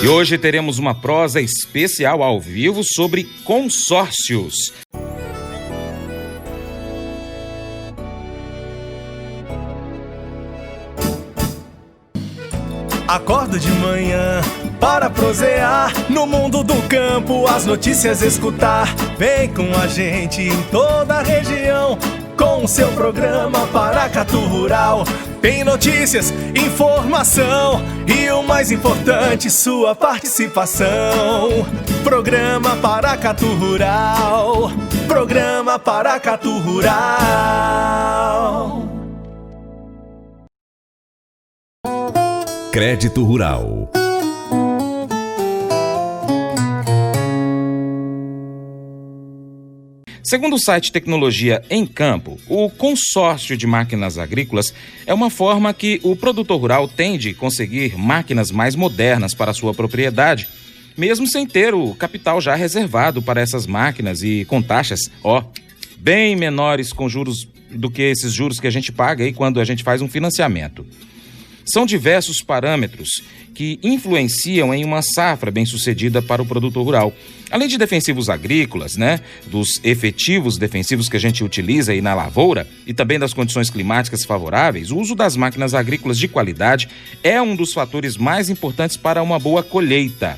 E hoje teremos uma prosa especial ao vivo sobre consórcios. Acordo de manhã para prosear no mundo do campo, as notícias escutar. Vem com a gente em toda a região com o seu programa Paracatu Rural. Tem notícias, informação e o mais importante, sua participação. Programa Paracatu Rural. Programa Paracatu Rural. Crédito Rural. Segundo o site Tecnologia em Campo, o consórcio de máquinas agrícolas é uma forma que o produtor rural tem de conseguir máquinas mais modernas para a sua propriedade, mesmo sem ter o capital já reservado para essas máquinas e com taxas, bem menores com juros do que esses juros que a gente paga aí quando a gente faz um financiamento. São diversos parâmetros que influenciam em uma safra bem-sucedida para o produtor rural. Além de defensivos agrícolas, dos efetivos defensivos que a gente utiliza aí na lavoura e também das condições climáticas favoráveis, o uso das máquinas agrícolas de qualidade é um dos fatores mais importantes para uma boa colheita.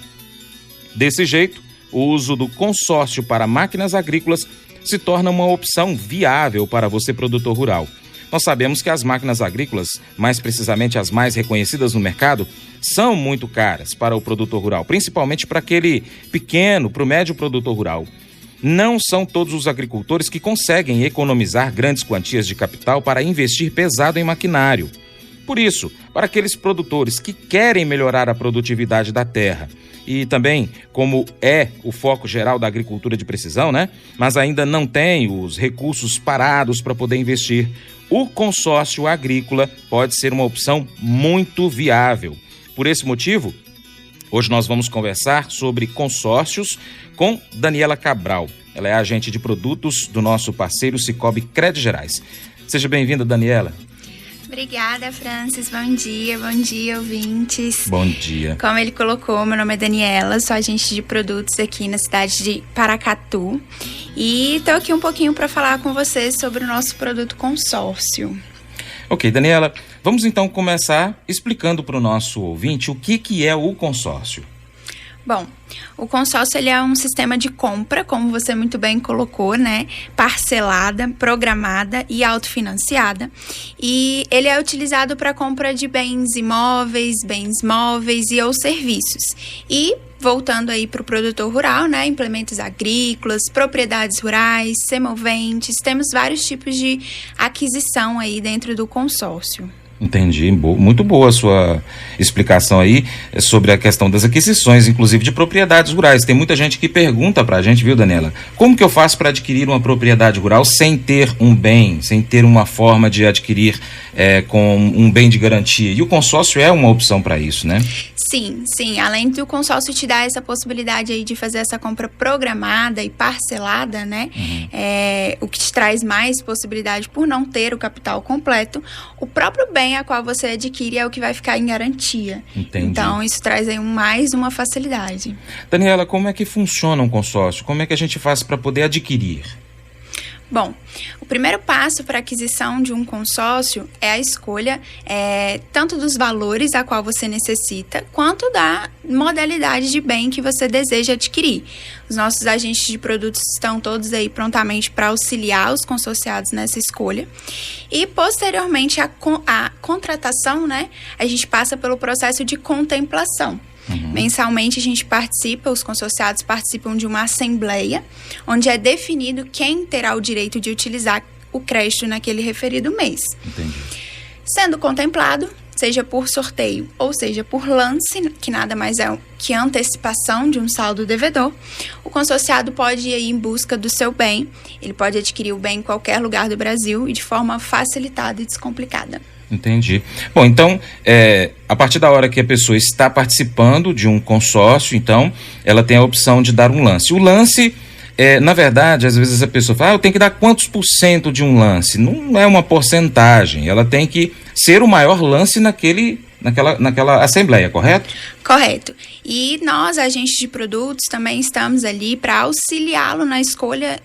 Desse jeito, o uso do consórcio para máquinas agrícolas se torna uma opção viável para você, produtor rural. Nós sabemos que as máquinas agrícolas, mais precisamente as mais reconhecidas no mercado, são muito caras para o produtor rural, principalmente para aquele pequeno, para o médio produtor rural. Não são todos os agricultores que conseguem economizar grandes quantias de capital para investir pesado em maquinário. Por isso, para aqueles produtores que querem melhorar a produtividade da terra e também, como é o foco geral da agricultura de precisão, mas ainda não tem os recursos parados para poder investir, o consórcio agrícola pode ser uma opção muito viável. Por esse motivo, hoje nós vamos conversar sobre consórcios com Daniela Cabral. Ela é agente de produtos do nosso parceiro Sicoob Crédito Gerais. Seja bem-vinda, Daniela. Obrigada, Francis. Bom dia, ouvintes. Bom dia. Como ele colocou, meu nome é Daniela, sou agente de produtos aqui na cidade de Paracatu. E estou aqui um pouquinho para falar com vocês sobre o nosso produto consórcio. Ok, Daniela, vamos então começar explicando para o nosso ouvinte o que é o consórcio. Bom, o consórcio ele é um sistema de compra, como você muito bem colocou, parcelada, programada e autofinanciada. E ele é utilizado para compra de bens imóveis, bens móveis e ou serviços. E voltando aí para o produtor rural, implementos agrícolas, propriedades rurais, semoventes, temos vários tipos de aquisição aí dentro do consórcio. Entendi, muito boa a sua explicação aí sobre a questão das aquisições, inclusive de propriedades rurais. Tem muita gente que pergunta pra gente, viu, Daniela? Como que eu faço para adquirir uma propriedade rural sem ter um bem, sem ter uma forma de adquirir com um bem de garantia? E o consórcio é uma opção para isso, né? Sim. Além do consórcio te dar essa possibilidade aí de fazer essa compra programada e parcelada, o que te traz mais possibilidade por não ter o capital completo, o próprio bem a qual você adquire é o que vai ficar em garantia. Entendi. Então, isso traz aí mais uma facilidade. Daniela, como é que funciona um consórcio? Como é que a gente faz para poder adquirir? Bom, o primeiro passo para a aquisição de um consórcio é a escolha tanto dos valores a qual você necessita, quanto da modalidade de bem que você deseja adquirir. Os nossos agentes de produtos estão todos aí prontamente para auxiliar os consorciados nessa escolha. E, posteriormente, a contratação, a gente passa pelo processo de contemplação. Mensalmente a gente participa, os consorciados participam de uma assembleia, onde é definido quem terá o direito de utilizar o crédito naquele referido mês. Entendi. Sendo contemplado, seja por sorteio ou seja por lance, que nada mais é que antecipação de um saldo devedor, o consorciado pode ir em busca do seu bem, ele pode adquirir o bem em qualquer lugar do Brasil e de forma facilitada e descomplicada. Entendi. Bom, então, a partir da hora que a pessoa está participando de um consórcio, então, ela tem a opção de dar um lance. O lance, na verdade, às vezes a pessoa fala, eu tenho que dar quantos % de um lance? Não é uma porcentagem, ela tem que ser o maior lance naquela assembleia, correto? Correto. E nós, agentes de produtos, também estamos ali para auxiliá-lo na escolha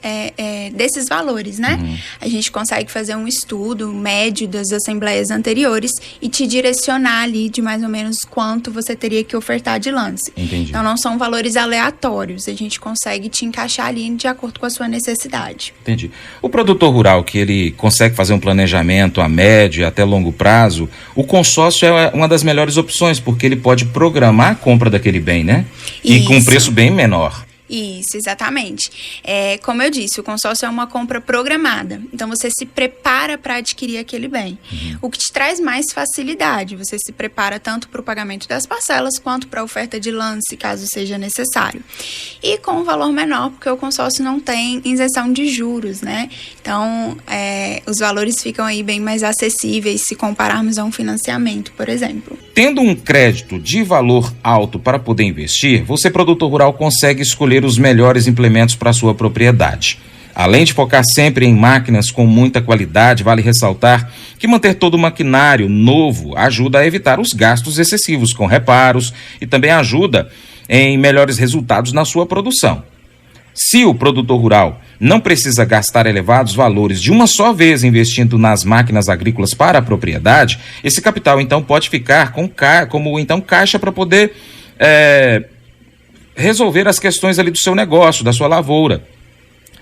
desses valores, né? A gente consegue fazer um estudo médio das assembleias anteriores e te direcionar ali de mais ou menos quanto você teria que ofertar de lance. Entendi. Então, não são valores aleatórios. A gente consegue te encaixar ali de acordo com a sua necessidade. Entendi. O produtor rural, que ele consegue fazer um planejamento a médio e até longo prazo, o consórcio é uma das melhores opções, porque ele pode programar a compra daquele bem, né? E com um preço bem menor. Isso, exatamente. Como eu disse, o consórcio é uma compra programada. Então, você se prepara para adquirir aquele bem. O que te traz mais facilidade. Você se prepara tanto para o pagamento das parcelas, quanto para a oferta de lance, caso seja necessário. E com um valor menor, porque o consórcio não tem isenção de juros, né? Então, os valores ficam aí bem mais acessíveis se compararmos a um financiamento, por exemplo. Tendo um crédito de valor alto para poder investir, você, produtor rural, consegue escolher os melhores implementos para a sua propriedade. Além de focar sempre em máquinas com muita qualidade, vale ressaltar que manter todo o maquinário novo ajuda a evitar os gastos excessivos com reparos e também ajuda em melhores resultados na sua produção. Se o produtor rural não precisa gastar elevados valores de uma só vez investindo nas máquinas agrícolas para a propriedade, esse capital então pode ficar como caixa para poder resolver as questões ali do seu negócio, da sua lavoura.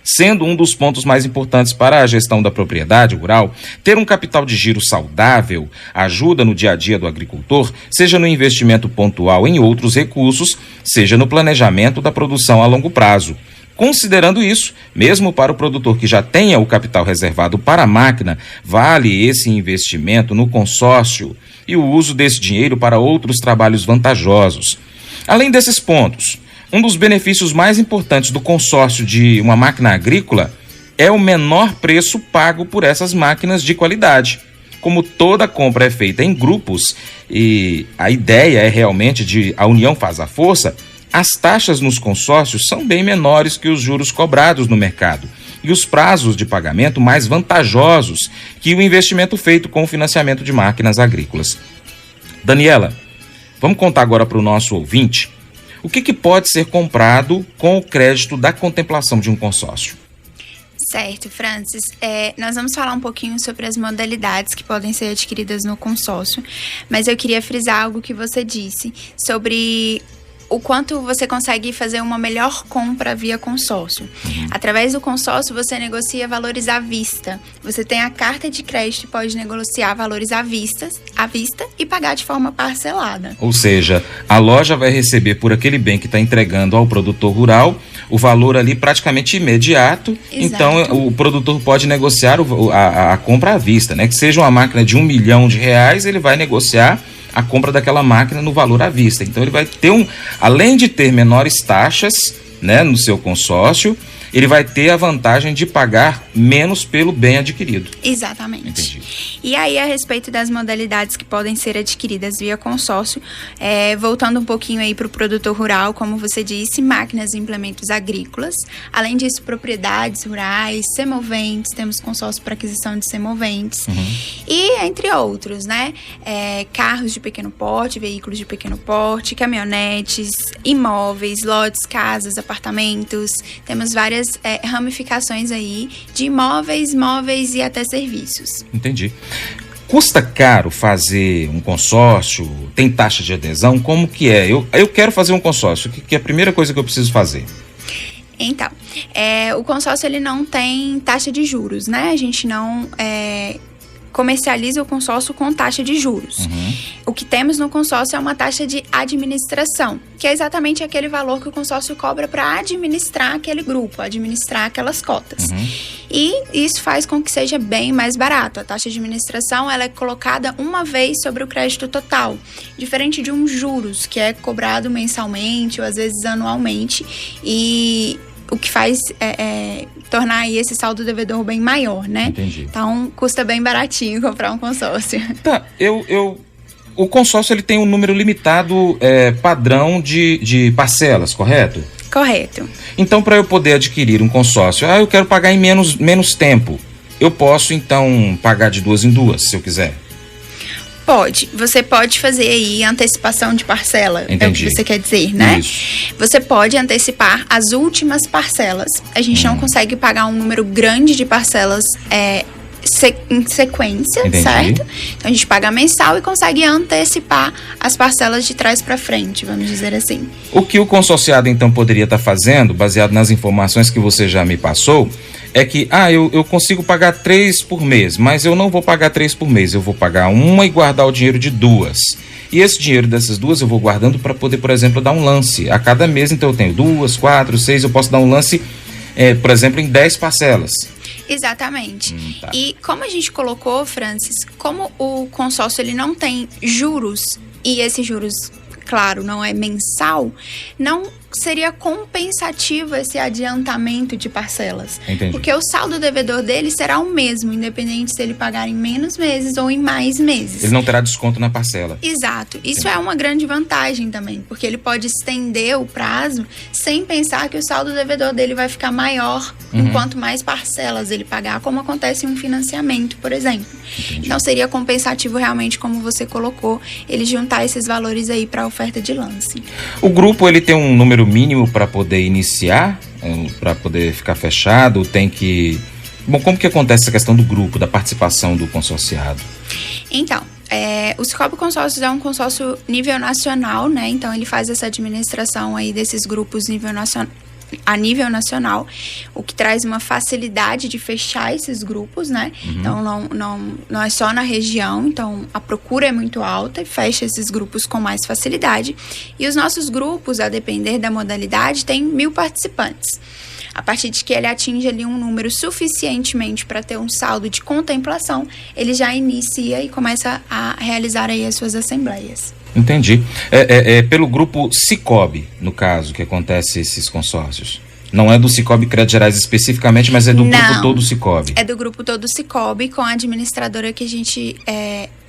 Sendo um dos pontos mais importantes para a gestão da propriedade rural, ter um capital de giro saudável ajuda no dia a dia do agricultor, seja no investimento pontual em outros recursos, seja no planejamento da produção a longo prazo. Considerando isso, mesmo para o produtor que já tenha o capital reservado para a máquina, vale esse investimento no consórcio e o uso desse dinheiro para outros trabalhos vantajosos. Além desses pontos, um dos benefícios mais importantes do consórcio de uma máquina agrícola é o menor preço pago por essas máquinas de qualidade. Como toda compra é feita em grupos e a ideia é realmente a união faz a força, as taxas nos consórcios são bem menores que os juros cobrados no mercado e os prazos de pagamento mais vantajosos que o investimento feito com o financiamento de máquinas agrícolas. Daniela, vamos contar agora para o nosso ouvinte o que pode ser comprado com o crédito da contemplação de um consórcio. Certo, Francis. Nós vamos falar um pouquinho sobre as modalidades que podem ser adquiridas no consórcio, mas eu queria frisar algo que você disse sobre o quanto você consegue fazer uma melhor compra via consórcio. Através do consórcio, você negocia valores à vista. Você tem a carta de crédito e pode negociar valores à vista e pagar de forma parcelada. Ou seja, a loja vai receber por aquele bem que está entregando ao produtor rural o valor ali praticamente imediato. Exato. Então, o produtor pode negociar a compra à vista, né? Que seja uma máquina de R$1 milhão, ele vai negociar a compra daquela máquina no valor à vista. Então ele vai ter além de ter menores taxas, né, no seu consórcio, ele vai ter a vantagem de pagar menos pelo bem adquirido. Exatamente. Entendi. E aí, a respeito das modalidades que podem ser adquiridas via consórcio, voltando um pouquinho aí para o produtor rural, como você disse, máquinas e implementos agrícolas, além disso, propriedades rurais, semoventes, temos consórcio para aquisição de semoventes, e entre outros, né, carros de pequeno porte, veículos de pequeno porte, caminhonetes, imóveis, lotes, casas, apartamentos, temos várias ramificações aí de imóveis, móveis e até serviços. Entendi. Custa caro fazer um consórcio? Tem taxa de adesão? Como que é? Eu quero fazer um consórcio. O que é a primeira coisa que eu preciso fazer? Então, o consórcio ele não tem taxa de juros, né? A gente não comercializa o consórcio com taxa de juros. O que temos no consórcio é uma taxa de administração, que é exatamente aquele valor que o consórcio cobra para administrar aquele grupo, administrar aquelas cotas. E isso faz com que seja bem mais barato. A taxa de administração ela é colocada uma vez sobre o crédito total, diferente de um juros, que é cobrado mensalmente ou às vezes anualmente, e o que faz tornar aí esse saldo devedor bem maior, né? Entendi. Então, custa bem baratinho comprar um consórcio. Tá, o consórcio ele tem um número limitado padrão de parcelas, correto? Correto. Então, para eu poder adquirir um consórcio, eu quero pagar em menos tempo. Eu posso, então, pagar de 2 em 2, se eu quiser? Pode. Você pode fazer aí antecipação de parcela. Entendi. É o que você quer dizer, né? Isso. Você pode antecipar as últimas parcelas. A gente não consegue pagar um número grande de parcelas em sequência, Entendi. certo? Então a gente paga mensal e consegue antecipar as parcelas de trás para frente, vamos dizer assim. O que o consorciado então poderia estar fazendo, baseado nas informações que você já me passou, é que, eu consigo pagar 3 por mês, mas eu não vou pagar 3 por mês, eu vou pagar uma e guardar o dinheiro de 2. E esse dinheiro dessas 2 eu vou guardando para poder, por exemplo, dar um lance. A cada mês, então, eu tenho 2, 4, 6, eu posso dar um lance, por exemplo, em 10 parcelas. Exatamente. Tá. E como a gente colocou, Francis, como o consórcio ele não tem juros, e esses juros, claro, não é mensal, não seria compensativo esse adiantamento de parcelas. Entendi. Porque o saldo devedor dele será o mesmo, independente se ele pagar em menos meses ou em mais meses. Ele não terá desconto na parcela. Exato. Isso é uma grande vantagem também, porque ele pode estender o prazo sem pensar que o saldo devedor dele vai ficar maior enquanto mais parcelas ele pagar, como acontece em um financiamento, por exemplo. Entendi. Então seria compensativo realmente, como você colocou, ele juntar esses valores aí para a oferta de lance. O grupo, ele tem um número mínimo para poder iniciar, para poder ficar fechado, tem que... Bom, como que acontece essa questão do grupo, da participação do consorciado? Então, o Cicobi Consórcios é um consórcio nível nacional, né? Então, ele faz essa administração aí desses grupos a nível nacional, o que traz uma facilidade de fechar esses grupos, né? Então, não é só na região, então a procura é muito alta e fecha esses grupos com mais facilidade. E os nossos grupos, a depender da modalidade, tem 1.000 participantes. A partir de que ele atinge ali um número suficientemente para ter um saldo de contemplação, ele já inicia e começa a realizar aí as suas assembleias. Entendi. É pelo grupo Cicobi, no caso, que acontece esses consórcios. Não é do Cicobi Crédito Gerais especificamente, mas é do grupo todo Cicobi. É do grupo todo Cicobi, com a administradora que a gente...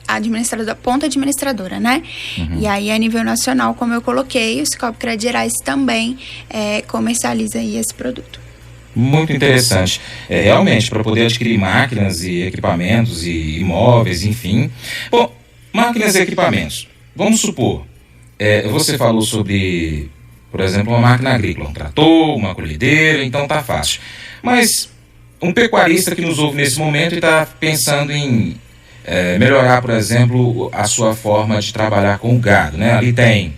a ponta administradora, né? E aí, a nível nacional, como eu coloquei, o Cicobi Crédito Gerais também comercializa aí esse produto. Muito interessante. Realmente, para poder adquirir máquinas e equipamentos e imóveis, enfim. Bom, máquinas e equipamentos. Vamos supor, você falou sobre, por exemplo, uma máquina agrícola, um trator, uma colhedeira, então tá fácil. Mas um pecuarista que nos ouve nesse momento e está pensando em melhorar, por exemplo, a sua forma de trabalhar com o gado, né? Ali tem,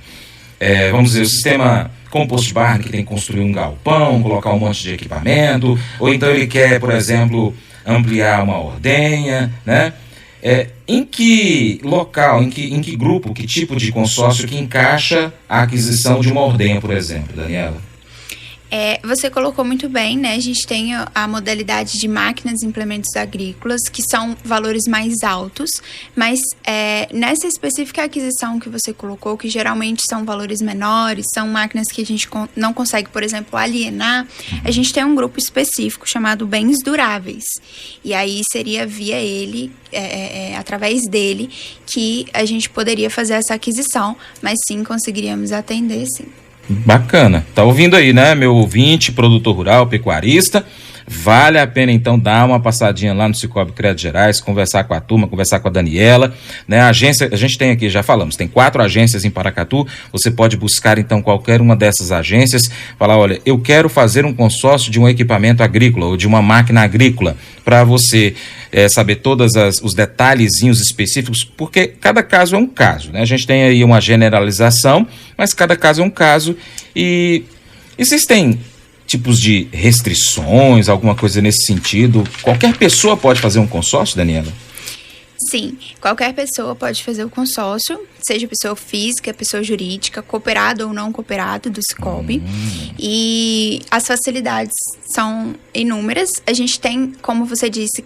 vamos dizer, o sistema compost barn, que tem que construir um galpão, colocar um monte de equipamento, ou então ele quer, por exemplo, ampliar uma ordenha, né? Em que local, em que grupo, que tipo de consórcio que encaixa a aquisição de uma ordenha, por exemplo, Daniela? Você colocou muito bem, né? A gente tem a modalidade de máquinas e implementos agrícolas, que são valores mais altos, mas nessa específica aquisição que você colocou, que geralmente são valores menores, são máquinas que a gente não consegue, por exemplo, alienar, a gente tem um grupo específico chamado Bens Duráveis. E aí seria via ele, através dele, que a gente poderia fazer essa aquisição, mas sim conseguiríamos atender, sim. Bacana. Tá ouvindo aí, né, meu ouvinte, produtor rural, pecuarista? Vale a pena, então, dar uma passadinha lá no Cicobi Crédito Gerais, conversar com a turma, conversar com a Daniela, né? A agência, a gente tem aqui, já falamos, tem 4 agências em Paracatu. Você pode buscar, então, qualquer uma dessas agências, falar, olha, eu quero fazer um consórcio de um equipamento agrícola ou de uma máquina agrícola, para você saber todos os detalhezinhos específicos, porque cada caso é um caso, né? A gente tem aí uma generalização, mas cada caso é um caso. E vocês têm tipos de restrições, alguma coisa nesse sentido? Qualquer pessoa pode fazer um consórcio, Daniela? Sim, qualquer pessoa pode fazer o consórcio, seja pessoa física, pessoa jurídica, cooperado ou não cooperado do Cicobi. E as facilidades são inúmeras. A gente tem, como você disse,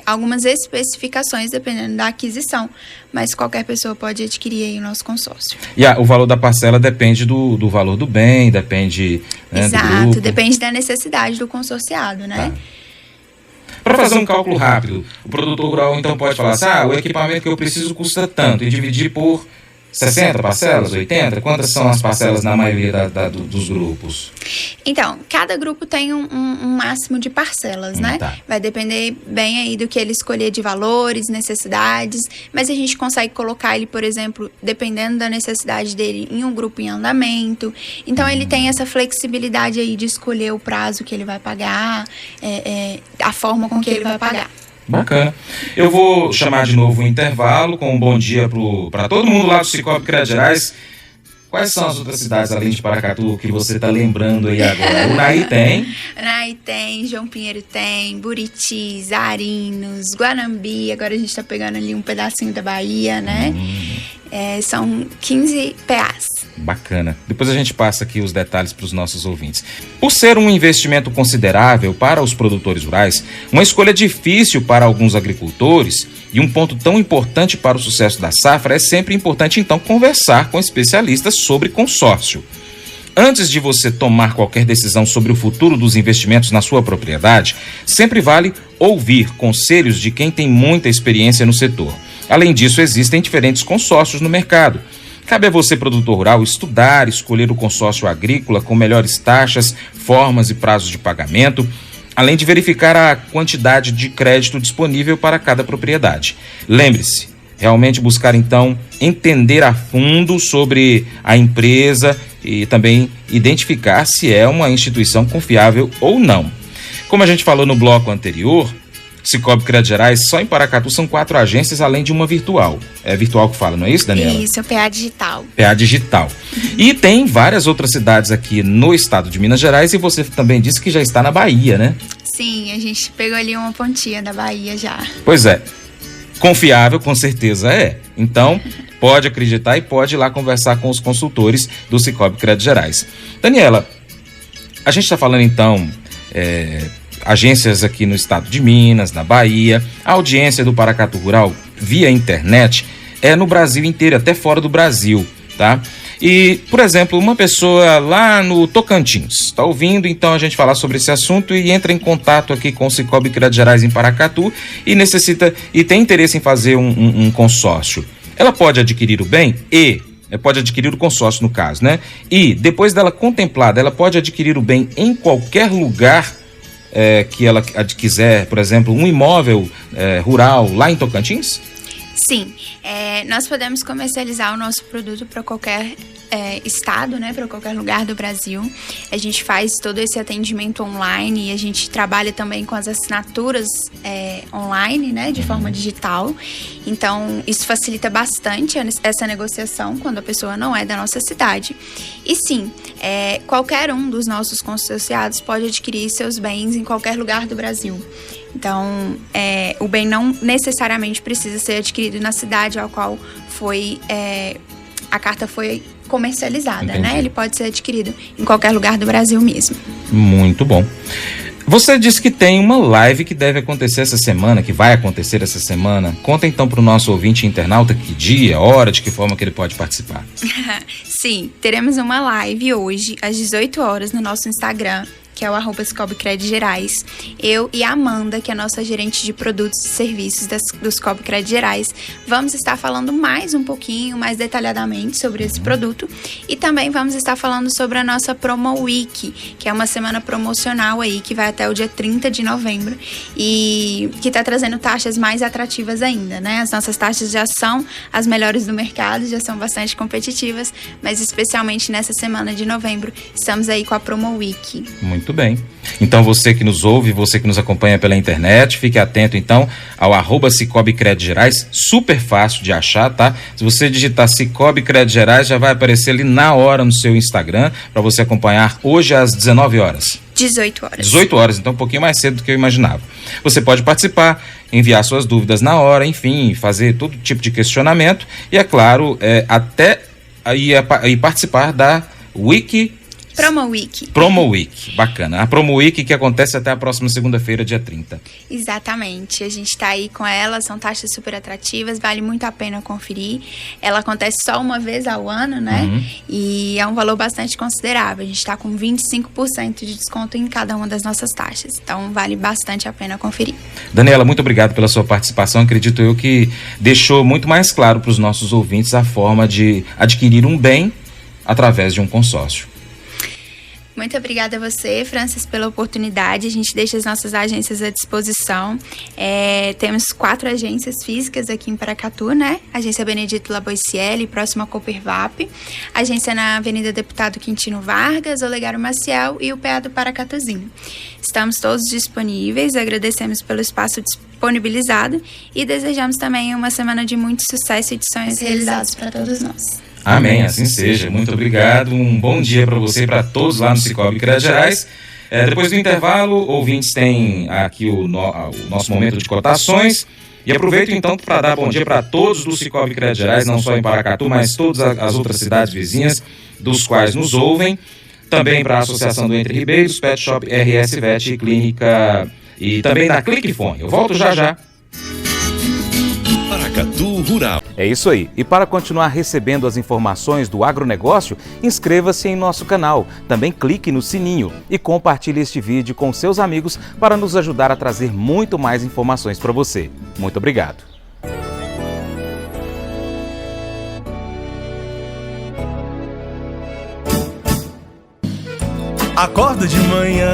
algumas especificações dependendo da aquisição, mas qualquer pessoa pode adquirir aí o nosso consórcio. E o valor da parcela depende do valor do bem, depende, né, exato, do grupo. Depende da necessidade do consorciado, né? Tá. Para fazer um cálculo rápido, o produtor rural então pode falar assim, o equipamento que eu preciso custa tanto, e dividir por 60 parcelas, 80? Quantas são as parcelas na maioria dos grupos? Então, cada grupo tem um máximo de parcelas, né? Tá. Vai depender bem aí do que ele escolher de valores, necessidades, mas a gente consegue colocar ele, por exemplo, dependendo da necessidade dele, em um grupo em andamento. Então, ele tem essa flexibilidade aí de escolher o prazo que ele vai pagar, a forma com que ele vai pagar. Bacana. Eu vou chamar de novo o intervalo com um bom dia para todo mundo lá do Cicobi Crédito Gerais. Quais são as outras cidades, além de Paracatu, que você está lembrando aí agora? Unaí tem? Unaí tem, João Pinheiro tem, Buritis, Arinos, Guanambi, agora a gente está pegando ali um pedacinho da Bahia, né? São 15 PAs. Bacana. Depois a gente passa aqui os detalhes para os nossos ouvintes. Por ser um investimento considerável para os produtores rurais, uma escolha difícil para alguns agricultores e um ponto tão importante para o sucesso da safra, é sempre importante então conversar com especialistas sobre consórcio. Antes de você tomar qualquer decisão sobre o futuro dos investimentos na sua propriedade, sempre vale ouvir conselhos de quem tem muita experiência no setor. Além disso, existem diferentes consórcios no mercado. Cabe a você, produtor rural, estudar, escolher o consórcio agrícola com melhores taxas, formas e prazos de pagamento, além de verificar a quantidade de crédito disponível para cada propriedade. Lembre-se, realmente buscar então entender a fundo sobre a empresa e também identificar se é uma instituição confiável ou não. Como a gente falou no bloco anterior, Cicobi Crédito Gerais, só em Paracatu são 4 agências, além de uma virtual. É virtual que fala, não é isso, Daniela? Isso, é o PA Digital. PA Digital. E tem várias outras cidades aqui no estado de Minas Gerais, e você também disse que já está na Bahia, né? Sim, a gente pegou ali uma pontinha da Bahia já. Pois é. Confiável, com certeza é. Então, pode acreditar e pode ir lá conversar com os consultores do Cicobi Crédito Gerais. Daniela, a gente está falando então... agências aqui no estado de Minas, na Bahia, a audiência do Paracatu Rural via internet é no Brasil inteiro, até fora do Brasil, tá? E, por exemplo, uma pessoa lá no Tocantins está ouvindo, então, a gente falar sobre esse assunto e entra em contato aqui com o Cicobi Crédito Gerais em Paracatu e tem interesse em fazer um consórcio. Ela pode adquirir o bem pode adquirir o consórcio, no caso, né? E, depois dela contemplada, ela pode adquirir o bem em qualquer lugar que ela quiser, por exemplo, um imóvel rural lá em Tocantins? Sim, nós podemos comercializar o nosso produto para qualquer estado, né, para qualquer lugar do Brasil. A gente faz todo esse atendimento online e a gente trabalha também com as assinaturas online, né, de forma digital. Então, isso facilita bastante essa negociação quando a pessoa não é da nossa cidade. E sim, qualquer um dos nossos consorciados pode adquirir seus bens em qualquer lugar do Brasil. Então, o bem não necessariamente precisa ser adquirido na cidade ao qual a carta foi comercializada, Entendi. né? Ele pode ser adquirido em qualquer lugar do Brasil mesmo. Muito bom. Você disse que tem uma live que deve acontecer essa semana, que vai acontecer essa semana. Conta então para o nosso ouvinte internauta que dia, hora, de que forma que ele pode participar. Sim, teremos uma live hoje às 18 horas no nosso Instagram, que é o @Cicobi Crédito Gerais. Eu e a Amanda, que é a nossa gerente de produtos e serviços do Cicobi Crédito Gerais, vamos estar falando mais detalhadamente sobre esse produto, e também vamos estar falando sobre a nossa Promo Week, que é uma semana promocional aí, que vai até o dia 30 de novembro e que está trazendo taxas mais atrativas ainda, né? As nossas taxas já são as melhores do mercado, já são bastante competitivas, mas especialmente nessa semana de novembro, estamos aí com a Promo Week. Muito bem. Então você que nos ouve, você que nos acompanha pela internet, fique atento então ao @Cicobi Crédito Gerais, super fácil de achar, tá? Se você digitar Cicobi Crédito Gerais, já vai aparecer ali na hora no seu Instagram, para você acompanhar hoje às 19 horas. 18 horas. 18 horas, então um pouquinho mais cedo do que eu imaginava. Você pode participar, enviar suas dúvidas na hora, enfim, fazer todo tipo de questionamento e, é claro, até aí participar da Wiki Promo Week. Promo Week, bacana. A Promo Week que acontece até a próxima segunda-feira, dia 30. Exatamente. A gente está aí com ela, são taxas super atrativas, vale muito a pena conferir. Ela acontece só uma vez ao ano, né? E é um valor bastante considerável. A gente está com 25% de desconto em cada uma das nossas taxas. Então, vale bastante a pena conferir. Daniela, muito obrigado pela sua participação. Acredito eu que deixou muito mais claro para os nossos ouvintes a forma de adquirir um bem através de um consórcio. Muito obrigada a você, Francis, pela oportunidade. A gente deixa as nossas agências à disposição. Temos 4 agências físicas aqui em Paracatu, né? Agência Benedito Laboicielli, próxima a Copervap. Agência na Avenida Deputado Quintino Vargas, Olegário Maciel e o PA do Paracatuzinho. Estamos todos disponíveis, agradecemos pelo espaço disponibilizado e desejamos também uma semana de muito sucesso e de sonhos realizados para todos nós. Amém, assim seja. Muito obrigado. Um bom dia para você e para todos lá no Cicobi Crédito Gerais. Depois do intervalo, ouvintes têm aqui o nosso momento de cotações. E aproveito então para dar bom dia para todos do Cicobi Crédito Gerais, não só em Paracatu, mas todas as outras cidades vizinhas dos quais nos ouvem. Também para a Associação do Entre Ribeiros, Pet Shop RS Vet Clínica e também da Cliquefone. Eu volto já já. Paracatu Rural. É isso aí. E para continuar recebendo as informações do agronegócio, inscreva-se em nosso canal. Também clique no sininho e compartilhe este vídeo com seus amigos para nos ajudar a trazer muito mais informações para você. Muito obrigado. Acordo de manhã